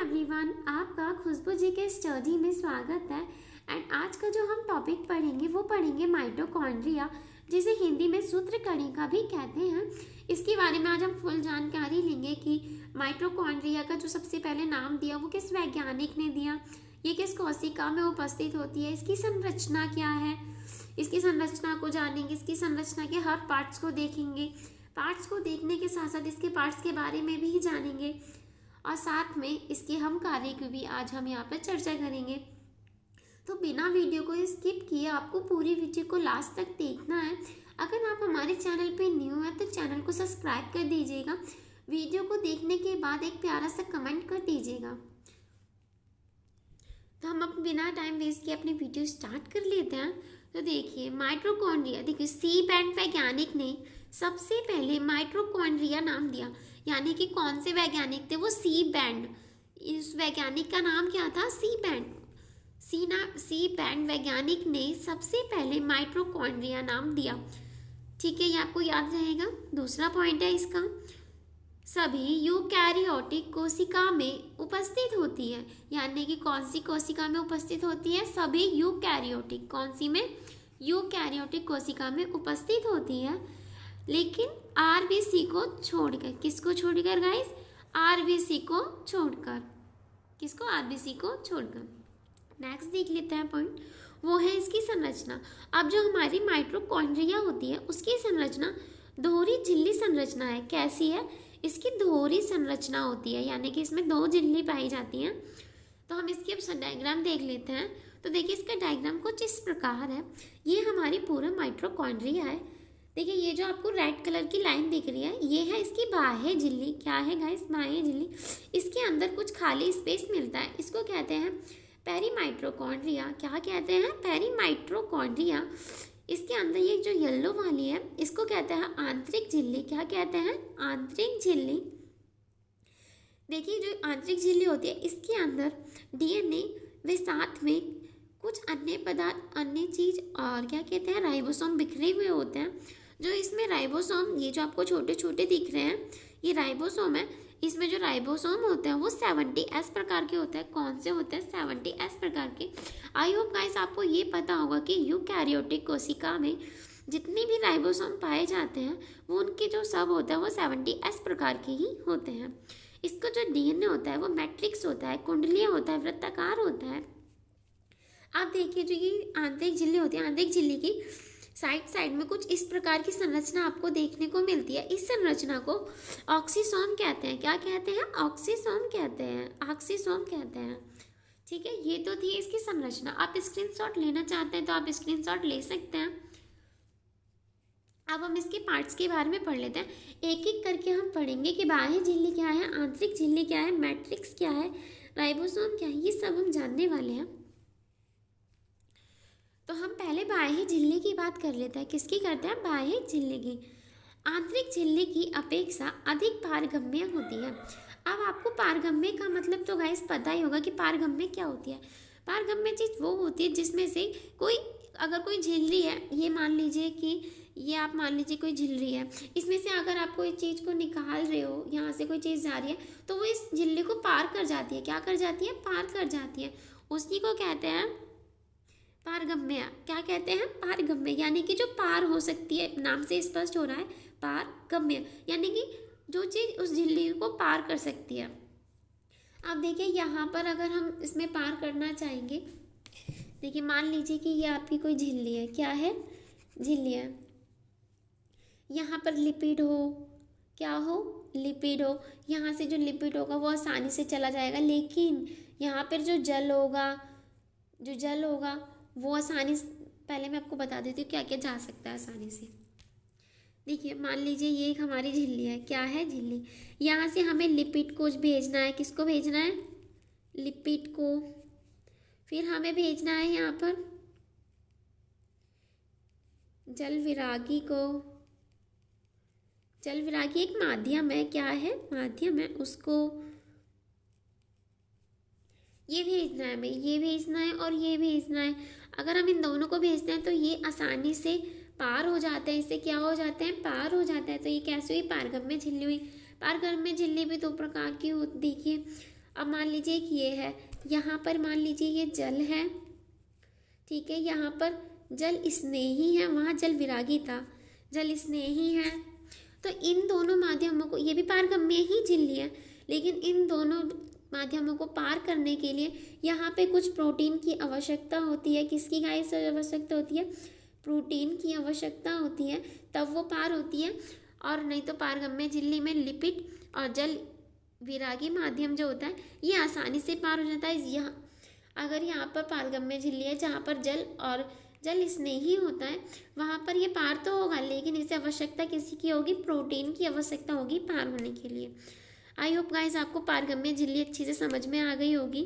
Everyone, आपका खुशबू जी के study में स्वागत है। एंड आज का जो हम टॉपिक पढ़ेंगे वो पढ़ेंगे माइटोकॉन्ड्रिया, जिसे हिंदी में सूत्रकणिका भी कहते हैं। इसके बारे में आज हम फुल जानकारी लेंगे कि माइटोकॉन्ड्रिया का जो सबसे पहले नाम दिया वो किस वैज्ञानिक ने दिया, ये किस कोशिका में उपस्थित होती है, इसकी संरचना क्या है, इसकी संरचना को जानेंगे, इसकी संरचना के हर पार्ट्स को देखेंगे। पार्ट्स को देखने के साथ साथ इसके पार्ट्स के बारे में भी जानेंगे और साथ में इसके हम कार्य की भी आज हम यहाँ पर चर्चा करेंगे। तो बिना वीडियो को स्किप किए आपको पूरी वीडियो को लास्ट तक देखना है। अगर आप हमारे चैनल पे न्यू हैं तो चैनल को सब्सक्राइब कर दीजिएगा। वीडियो को देखने के बाद एक प्यारा सा कमेंट कर दीजिएगा। तो हम अब बिना टाइम वेस्ट किए अपनी वीडियो स्टार्ट कर लेते हैं। तो देखिए माइटोकॉन्ड्रिया, देखिए सी बैंड वैज्ञानिक ने सबसे पहले माइटोकॉन्ड्रिया नाम दिया, यानी कि कौन से वैज्ञानिक थे वो सी बैंड। इस वैज्ञानिक का नाम क्या था? सी बैंड। सी बैंड वैज्ञानिक ने सबसे पहले माइटोकॉन्ड्रिया नाम दिया। ठीक है, ये आपको याद रहेगा। दूसरा पॉइंट है इसका, सभी यूकैरियोटिक कोशिका में उपस्थित होती है, यानी कि कौन सी कोशिका में उपस्थित होती है? सभी यूकैरियोटिक, कौन सी में? यूकैरियोटिक कोशिका में उपस्थित होती है, लेकिन आरबीसी को छोड़कर। किसको छोड़कर गाइस? आरबीसी को छोड़कर। किसको? आरबीसी को छोड़कर। नेक्स्ट देख लेते हैं पॉइंट, वो है इसकी संरचना। अब जो हमारी माइटोकॉन्ड्रिया होती है उसकी संरचना दोहरी झिल्ली संरचना है। कैसी है? इसकी दोहरी संरचना होती है, यानी कि इसमें दो झिल्ली पाई जाती हैं। तो हम इसकी अब डायग्राम देख लेते हैं। तो देखिए इसका डायग्राम कुछ इस प्रकार है। ये हमारी पूरा माइटोकॉन्ड्रिया है। देखिए ये जो आपको रेड कलर की लाइन दिख रही है ये है इसकी बाह्य झिल्ली। क्या है गाइस? बाह्य झिल्ली। इसके अंदर कुछ खाली स्पेस मिलता है, इसको कहते हैं पेरीमाइटोकॉन्ड्रिया। क्या कहते हैं? पेरीमाइटोकॉन्ड्रिया। इसके अंदर ये जो येलो वाली है इसको कहते हैं आंतरिक झिल्ली। क्या कहते हैं? आंतरिक झिल्ली। देखिए जो आंतरिक झिल्ली होती है इसके अंदर डीएनए व साथ में कुछ अन्य पदार्थ, अन्य चीज और क्या कहते हैं राइबोसोम बिखरे हुए होते हैं। जो इसमें राइबोसोम, ये जो आपको छोटे छोटे दिख रहे हैं ये राइबोसोम है। इसमें जो राइबोसोम होते हैं वो 70S प्रकार के होते हैं। कौन से होते हैं? 70S प्रकार के। आई होप गाइस आपको ये पता होगा कि यूकैरियोटिक कोशिका में जितने भी राइबोसोम पाए जाते हैं वो उनके जो सब होता है वो 70S प्रकार के ही होते हैं। इसका जो डीएनए होता है वो मैट्रिक्स होता है, कुंडलीय होता है, वृत्ताकार होता है। आप देखिए जो ये आंतरिक झिल्ली होती है, आंतरिक झिल्ली की साइड में कुछ इस प्रकार की संरचना आपको देखने को मिलती है। इस संरचना को ऑक्सीसोम कहते हैं। क्या कहते हैं? ऑक्सीसोम कहते हैं, ऑक्सीसोम कहते हैं। ठीक है, ये तो थी इसकी संरचना। आप स्क्रीनशॉट लेना चाहते हैं तो आप स्क्रीनशॉट ले सकते हैं। अब हम इसके पार्ट्स के बारे में पढ़ लेते हैं। एक एक करके हम पढ़ेंगे कि बाह्य झिल्ली क्या है, आंतरिक झिल्ली क्या है, मैट्रिक्स क्या है, राइबोसोम क्या है, ये सब हम जानने वाले हैं। तो हम पहले बाह्य झिल्ली की बात कर लेते हैं। किसकी करते हैं? बाह्य झिल्ली की। आंतरिक झिल्ली की अपेक्षा अधिक पारगम्य होती है। अब आपको पारगम्य का मतलब तो गाइस पता ही होगा कि पारगम्य क्या होती है। पारगम्य चीज़ वो होती है जिसमें से कोई, अगर कोई झिल्ली है, ये मान लीजिए कि ये आप मान लीजिए कोई झिल्ली है, इसमें से अगर आप कोई चीज़ को निकाल रहे हो, यहाँ से कोई चीज़ जा रही है तो वो इस झिल्ली को पार कर जाती है। क्या कर जाती है? पार कर जाती है। उसी को कहते हैं पारगम्य। क्या कहते हैं? पारगम्य, यानी कि जो पार हो सकती है, नाम से स्पष्ट हो रहा है पारगम्य, यानी कि जो चीज़ उस झिल्ली को पार कर सकती है। अब देखिए यहाँ पर अगर हम इसमें पार करना चाहेंगे, देखिए मान लीजिए कि ये आपकी कोई झिल्ली है। क्या है? झिल्ली है। यहाँ पर लिपिड हो, क्या हो? लिपिड हो। यहाँ से जो लिपिड होगा वो आसानी से चला जाएगा, लेकिन यहाँ पर जो जल होगा वो आसानी से, पहले मैं आपको बता देती हूँ क्या क्या जा सकता है आसानी से। देखिए मान लीजिए ये एक हमारी झिल्ली है। क्या है? झिल्ली। यहाँ से हमें लिपिड को भेजना है। किसको भेजना है? लिपिड को। फिर हमें भेजना है यहाँ पर जल विरागी को। जल विरागी एक माध्यम है। क्या है? माध्यम है। उसको ये भेजना है, हमें ये भेजना है और ये भेजना है। अगर हम इन दोनों को भेजते हैं तो ये आसानी से पार हो जाते हैं। इससे क्या हो जाते हैं? पार हो जाता है। तो ये कैसे हुई? पारगम्य झिल्ली हुई। पारगम्य झिल्ली भी दो प्रकार की होती, देखिए अब मान लीजिए कि ये है, यहाँ पर मान लीजिए ये जल है, ठीक है, यहाँ पर जल स्नेही है, वहाँ जल विरागी था, जल स्नेही है। तो इन दोनों माध्यमों को, ये भी पारगम्य ही झिल्ली है, लेकिन इन दोनों माध्यमों को पार करने के लिए यहाँ पे कुछ प्रोटीन की आवश्यकता होती है। किसकी गाइस आवश्यकता होती है? प्रोटीन की आवश्यकता होती है, तब वो पार होती है। और नहीं तो पारगम्य झिल्ली में लिपिड और जल विरागी माध्यम जो होता है ये आसानी से पार हो जाता है। यहाँ अगर यहाँ पर पारगम्य झिल्ली है जहाँ पर जल और जल स्नेही होता है, वहाँ पर ये पार तो होगा, लेकिन इसे आवश्यकता किसी की होगी? प्रोटीन की आवश्यकता होगी पार होने के लिए। आई होप गाइस आपको पारगम्य झिल्ली अच्छी से समझ में आ गई होगी।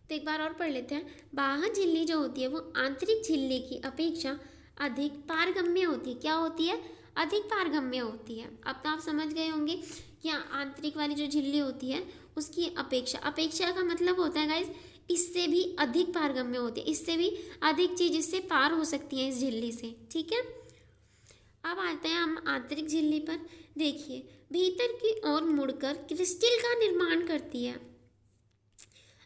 तो एक बार और पढ़ लेते हैं। बाह्य झिल्ली जो होती है वो आंतरिक झिल्ली की अपेक्षा अधिक पारगम्य होती है। क्या होती है? अधिक पारगम्य होती है। अब तो आप समझ गए होंगे कि आंतरिक वाली जो झिल्ली होती है उसकी अपेक्षा, अपेक्षा का मतलब होता है गाइस इससे भी अधिक पारगम्य होती है, इससे भी अधिक चीज इससे पार हो सकती है इस झिल्ली से, ठीक है। अब आते हैं हम आंतरिक झिल्ली पर। देखिए, भीतर की ओर मुड़कर क्रिस्टल का निर्माण करती है।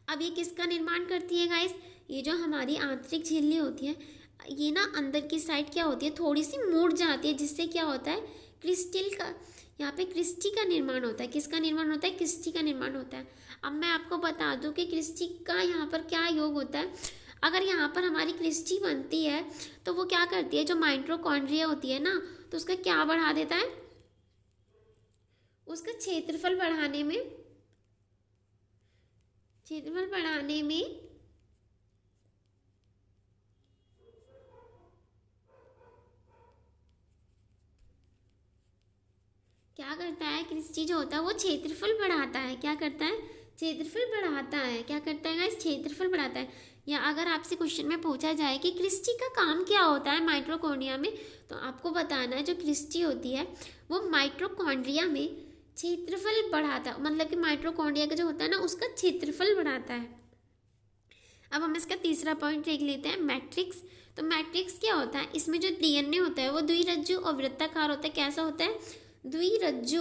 अब ये किसका निर्माण करती है गाइस? ये जो हमारी आंतरिक झिल्ली होती है ये ना अंदर की साइड क्या होती है, थोड़ी सी मुड़ जाती है, जिससे क्या होता है? क्रिस्टल का, यहाँ पे क्रिस्टी का निर्माण होता है। किसका निर्माण होता है? क्रिस्टी का निर्माण होता है। अब मैं आपको बता दूं कि क्रिस्टी का यहाँ पर क्या योग होता है। अगर यहाँ पर हमारी क्रिस्टी बनती है तो वो क्या करती है, जो माइटोकॉन्ड्रिया होती है ना, तो उसका क्या बढ़ा देता है? उसका क्षेत्रफल बढ़ाने में क्या करता है? क्रिस्टी जो होता है वो क्षेत्रफल बढ़ाता है। क्या करता है? क्षेत्रफल बढ़ाता है। क्या करता है गाइस? क्षेत्रफल बढ़ाता है। या अगर आपसे क्वेश्चन में पूछा जाए कि क्रिस्टी का काम क्या होता है माइटोकॉन्ड्रिया में, तो आपको बताना है जो क्रिस्टी होती है वो माइटोकॉन्ड्रिया में क्षेत्रफल बढ़ाता है, मतलब कि माइटोकॉन्ड्रिया का जो होता है ना उसका क्षेत्रफल बढ़ाता है। अब हम इसका तीसरा पॉइंट देख लेते हैं, मैट्रिक्स। तो मैट्रिक्स क्या होता है? इसमें जो डीएनए होता है वो द्विरज्जु और वृत्ताकार होता है। कैसा होता है? द्विरज्जु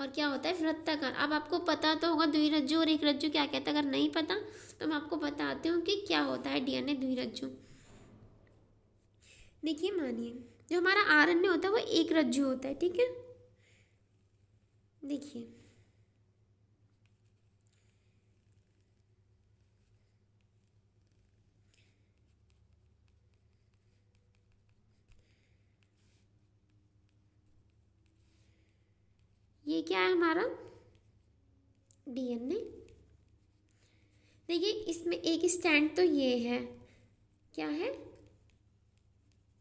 और क्या होता है? वृत्ताकार। अब आपको पता तो होगा द्विरज्जु और एक रज्जु क्या कहता है। अगर नहीं पता तो मैं आपको बताती हूँ कि क्या होता है डीएनए द्विरज्जु। देखिए, मानिए जो हमारा आरएनए होता है वो एक रज्जु होता है, ठीक है। देखिए, ये क्या है हमारा डीएनए। देखिए, इसमें एक स्टैंड तो ये है, क्या है?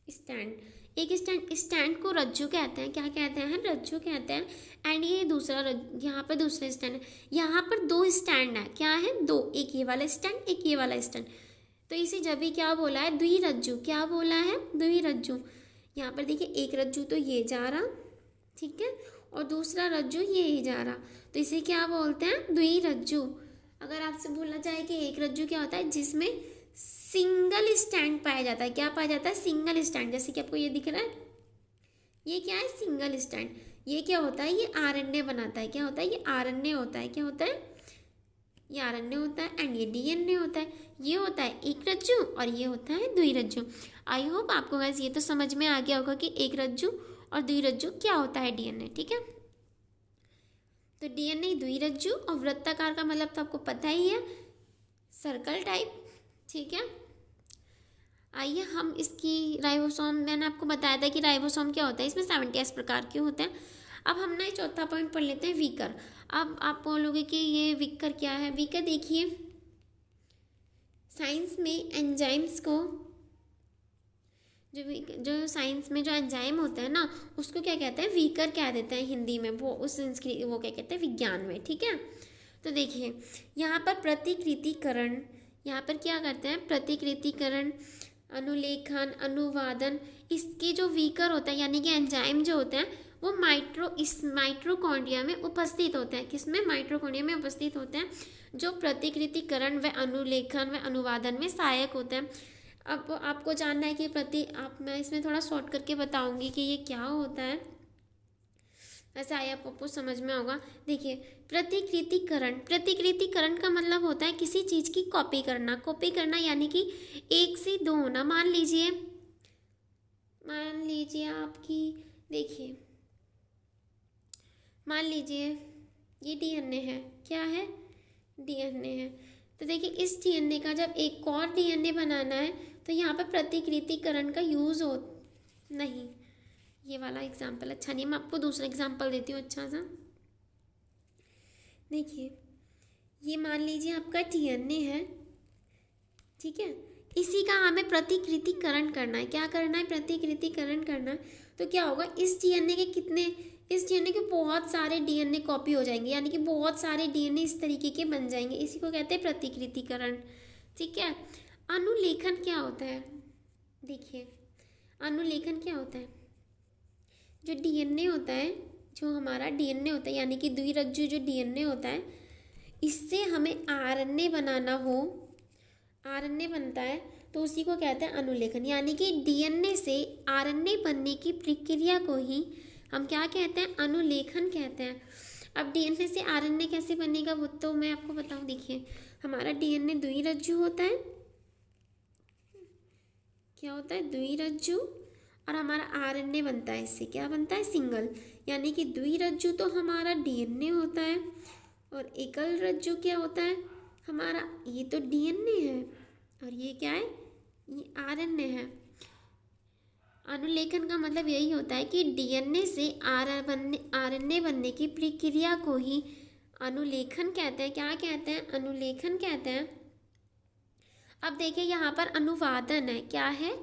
स्टैंड। एक स्टैंड को रज्जु कहते हैं। क्या कहते हैं? रज्जु कहते हैं। एंड ये दूसरा यहाँ पर दूसरा स्टैंड है। यहाँ पर दो स्टैंड है। क्या है? दो, एक ये वाला स्टैंड, एक ये वाला स्टैंड। तो इसे जब भी क्या बोला है? द्विरज्जु। क्या बोला है? द्विरज्जु। यहाँ पर देखिए, एक रज्जु तो ये जा रहा, ठीक है, और दूसरा रज्जु ये ही जा रहा, तो इसे क्या बोलते हैं? द्विरज्जु। अगर आपसे बोला जाए कि एक रज्जु क्या होता है? जिसमें सिंगल स्टैंड पाया जाता है। क्या पाया जाता है? Single stand. जैसे कि आपको ये दिख रहा है, ये क्या है? Single stand. ये क्या होता है? ये आरएनए बनाता है। क्या होता है? ये आरएनए होता है। क्या होता है? ये आरएनए होता है। एंड ये डीएनए होता है। ये होता है एक रज्जु और ये होता है द्विरज्जु। आई होप आपको गाइस ये तो समझ में आ गया होगा कि एक रज्जु और द्विरज्जु क्या होता है डीएनए, ठीक है। तो डीएनए द्विरज्जु और वृत्ताकार का मतलब तो आपको पता ही है, सर्कल टाइप, ठीक है। आइए हम इसकी राइबोसोम, मैंने आपको बताया था कि राइबोसोम क्या होता है, इसमें 78 प्रकार के होते हैं। अब हम ना चौथा पॉइंट पढ़ लेते हैं, वीकर। अब आप बोलोगे कि ये वीकर क्या है? वीकर देखिए, साइंस में एंजाइम्स को, जो साइंस में जो एंजाइम होता है ना उसको क्या कहते हैं? वीकर कह देते हैं हिंदी में। वो क्या कहते हैं? विज्ञान में, ठीक है। तो देखिए, यहाँ पर प्रतिकृतिकरण, यहाँ पर क्या करते हैं? प्रतिकृतिकरण, अनुलेखन, अनुवादन, इसके जो वीकर होता है यानी कि एंजाइम जो होते हैं वो माइटोकॉन्ड्रिया में उपस्थित होते हैं। किसमें? माइटोकॉन्ड्रिया में उपस्थित होते हैं, जो प्रतिकृतिकरण व अनुलेखन व अनुवादन में सहायक होते हैं। अब आपको जानना है कि मैं इसमें थोड़ा शॉर्ट करके बताऊंगी कि ये क्या होता है। ऐसा आई आपको समझ में होगा। देखिए प्रतिकृतिकरण का मतलब होता है किसी चीज़ की कॉपी करना यानी कि एक से दो होना। मान लीजिए आपकी, देखिए मान लीजिए ये डीएनए है, क्या है, डीएनए है। तो देखिए इस डीएनए का जब एक और डीएनए बनाना है तो यहाँ पर प्रतिकृतिकरण का यूज़ हो नहीं। ये वाला एग्जाम्पल अच्छा नहीं, मैं आपको दूसरा एग्जाम्पल देती हूँ अच्छा सा। देखिए ये मान लीजिए आपका डीएनए है, ठीक है, इसी का हमें प्रतिकृतिकरण करना है। क्या करना है, प्रतिकृतिकरण करना है। तो क्या होगा, इस डीएनए के बहुत सारे डीएनए कॉपी हो जाएंगे, यानी कि बहुत सारे डीएनए इस तरीके के बन जाएंगे। इसी को कहते हैं प्रतिकृतिकरण, ठीक है। अनुलेखन क्या होता है, देखिए अनुलेखन क्या होता है, जो डीएनए होता है, जो हमारा डीएनए होता है यानी कि द्विरज्जु जो डीएनए होता है, इससे हमें आरएनए बनाना हो, आरएनए बनता है तो उसी को कहते हैं अनुलेखन। यानी कि डीएनए से आरएनए बनने की प्रक्रिया को ही हम क्या कहते हैं, अनुलेखन कहते हैं। अब डीएनए से आरएनए कैसे बनेगा वो तो मैं आपको बताऊं। देखिए हमारा डीएनए द्विरज्जु होता है, क्या होता है, द्विरज्जु, और हमारा आरएनए बनता है, इससे क्या बनता है, सिंगल। यानी कि द्विरज्जु तो हमारा डीएनए होता है और एकल रज्जु क्या होता है हमारा, ये तो डीएनए है और ये क्या है, ये आरएनए है। अनुलेखन का मतलब यही होता है कि डीएनए से आरएनए बनने की प्रक्रिया को ही अनुलेखन कहते हैं। क्या कहते हैं, अनुलेखन कहते हैं। अब देखिए यहाँ पर अनुवादन है, क्या है,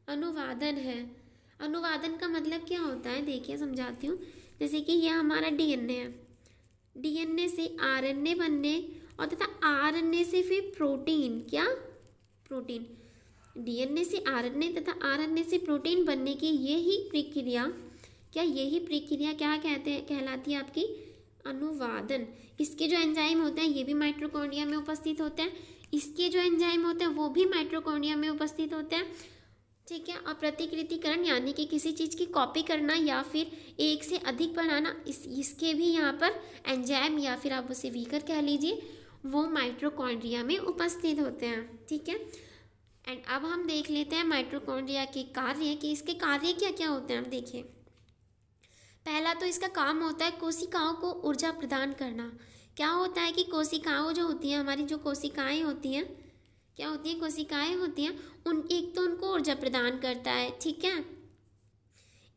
अनुवादन है। अनुवादन का मतलब क्या होता है, देखिए समझाती हूँ। जैसे कि यह हमारा डीएनए है, डीएनए से आरएनए बनने और तथा आरएनए से फिर प्रोटीन, क्या, प्रोटीन, डीएनए से आरएनए तथा आरएनए से प्रोटीन बनने की यही प्रक्रिया क्या कहते हैं, कहलाती है आपकी अनुवादन। इसके जो एंजाइम होते हैं ये भी माइटोकॉन्ड्रिया में उपस्थित होते हैं, इसके जो एंजाइम होते हैं वो भी माइटोकॉन्ड्रिया में उपस्थित होते हैं, ठीक है। और प्रतिकृतिकरण यानी कि किसी चीज़ की कॉपी करना या फिर एक से अधिक बनाना, इसके भी यहाँ पर एंजाइम या फिर आप उसे वीकर कह लीजिए, वो माइटोकॉन्ड्रिया में उपस्थित होते हैं, ठीक है। एंड अब हम देख लेते हैं माइटोकॉन्ड्रिया के कार्य, कि इसके कार्य क्या क्या होते हैं। अब देखिए पहला तो इसका काम होता है कोशिकाओं को ऊर्जा प्रदान करना। क्या होता है कि कोशिकाओं जो होती हैं, हमारी जो कोशिकाएं होती हैं, क्या होती हैं, कोशिकाएं होती हैं, एक तो उनको ऊर्जा प्रदान करता है, ठीक है।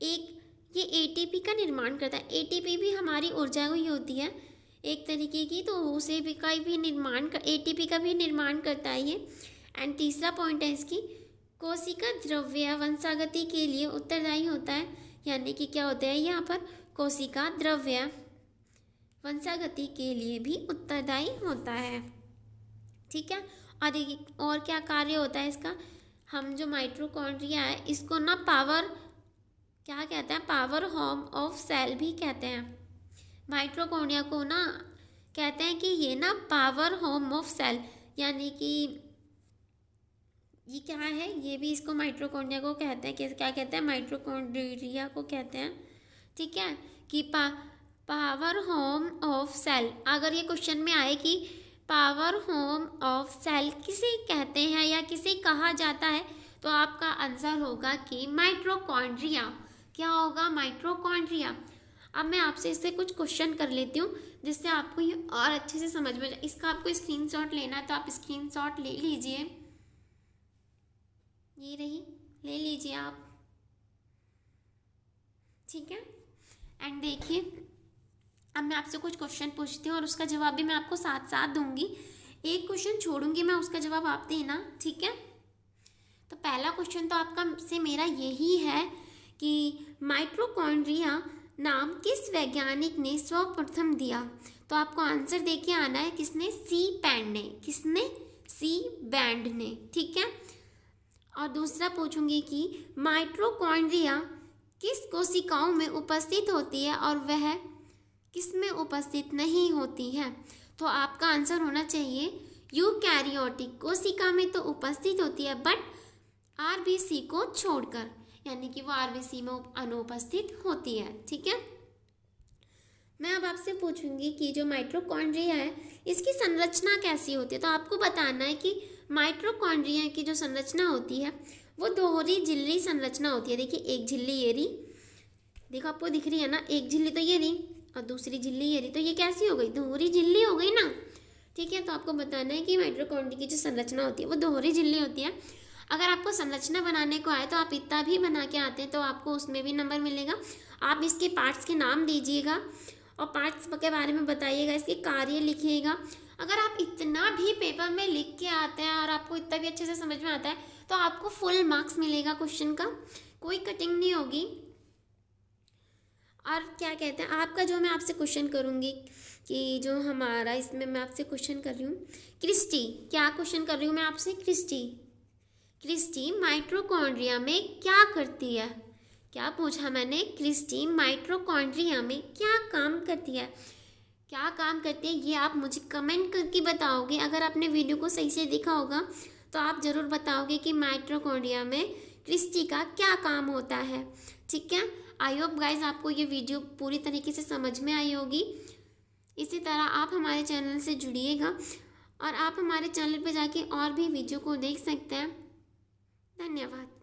एक ये एटीपी का निर्माण करता है, एटीपी भी हमारी ऊर्जा ही होती है एक तरीके की, तो उसे भी एटीपी का भी निर्माण करता है ये। एंड तीसरा पॉइंट है इसकी, कोशिका द्रव्य वंशागति के लिए उत्तरदायी होता है। यानी कि क्या होता है यहाँ पर, कोशिका द्रव्य वंशागति के लिए भी उत्तरदायी होता है, ठीक है। और क्या कार्य होता है इसका, हम जो माइटोकॉन्ड्रिया है इसको ना क्या कहते हैं, पावर होम ऑफ सेल भी कहते हैं। माइटोकॉन्ड्रिया को ना कहते हैं कि ये ना पावर होम ऑफ सेल, यानी कि ये क्या है, ये भी इसको माइटोकॉन्ड्रिया को कहते हैं। क्या कहते हैं, माइटोकॉन्ड्रिया को कहते हैं, ठीक है। कि पावर होम ऑफ सेल, अगर ये क्वेश्चन में आए कि पावर होम ऑफ सेल किसे कहते हैं या किसे कहा जाता है, तो आपका आंसर होगा कि माइटोकॉन्ड्रिया। क्या होगा, माइटोकॉन्ड्रिया। अब मैं आपसे इससे कुछ क्वेश्चन कर लेती हूँ जिससे आपको ये और अच्छे से समझ में जाए। इसका आपको स्क्रीनशॉट लेना है तो आप स्क्रीनशॉट ले लीजिए, ये रही, ले लीजिए आप, ठीक है। एंड देखिए अब मैं आपसे कुछ क्वेश्चन पूछती हूँ और उसका जवाब भी मैं आपको साथ साथ दूंगी। एक क्वेश्चन छोड़ूंगी मैं, उसका जवाब आप देना, ठीक है। तो पहला क्वेश्चन तो आपका से मेरा यही है कि माइटोकॉन्ड्रिया नाम किस वैज्ञानिक ने सर्वप्रथम दिया। तो आपको आंसर देके आना है, किसने, सी बैंड ने, किसने, सी बैंड ने, ठीक है। और दूसरा पूछूंगी कि माइटोकॉन्ड्रिया किस कोशिकाओं में उपस्थित होती है और वह किस में उपस्थित नहीं होती है। तो आपका आंसर होना चाहिए यूकैरियोटिक कोशिका में तो उपस्थित होती है बट आरबीसी को छोड़कर, यानी कि वो आरबीसी में अनुपस्थित होती है, ठीक है। मैं अब आपसे पूछूंगी कि जो माइटोकॉन्ड्रिया है इसकी संरचना कैसी होती है। तो आपको बताना है कि माइटोकॉन्ड्रिया की जो संरचना होती है वो दोहरी झिल्ली संरचना होती है। देखिए एक झिल्ली ये रही, देखो आपको दिख रही है ना, एक झिल्ली तो ये रही और दूसरी झिल्ली ये रही, तो ये कैसी हो गई, दोहरी झिल्ली हो गई ना। ठीक है, तो आपको बताना है कि माइटोकॉन्ड्रिया की जो संरचना होती है वो दोहरी झिल्ली होती है। अगर आपको संरचना बनाने को आए तो आप इतना भी बना के आते हैं तो आपको उसमें भी नंबर मिलेगा। आप इसके पार्ट्स के नाम दीजिएगा और पार्ट्स के बारे में बताइएगा, इसके कार्य लिखिएगा। अगर आप इतना भी पेपर में लिख के आते हैं और आपको इतना भी अच्छे से समझ में आता है तो आपको फुल मार्क्स मिलेगा क्वेश्चन का, कोई कटिंग नहीं होगी। और क्या कहते हैं, आपका जो मैं आपसे क्वेश्चन करूँगी कि जो हमारा इसमें मैं आपसे क्वेश्चन कर रही हूँ क्रिस्टी, क्या क्वेश्चन कर रही हूँ मैं आपसे, क्रिस्टी माइटोकॉन्ड्रिया में क्या करती है। क्या पूछा मैंने, क्रिस्टी माइटोकॉन्ड्रिया में क्या काम करती है, क्या काम करती है, ये आप मुझे कमेंट करके बताओगे। अगर आपने वीडियो को सही से देखा होगा तो आप ज़रूर बताओगे कि माइटोकॉन्ड्रिया में क्रिस्टी का क्या काम होता है। ठीक है, आई होप गाइज आपको ये वीडियो पूरी तरीके से समझ में आई होगी। इसी तरह आप हमारे चैनल से जुड़िएगा और आप हमारे चैनल पर जाके और भी वीडियो को देख सकते हैं। धन्यवाद।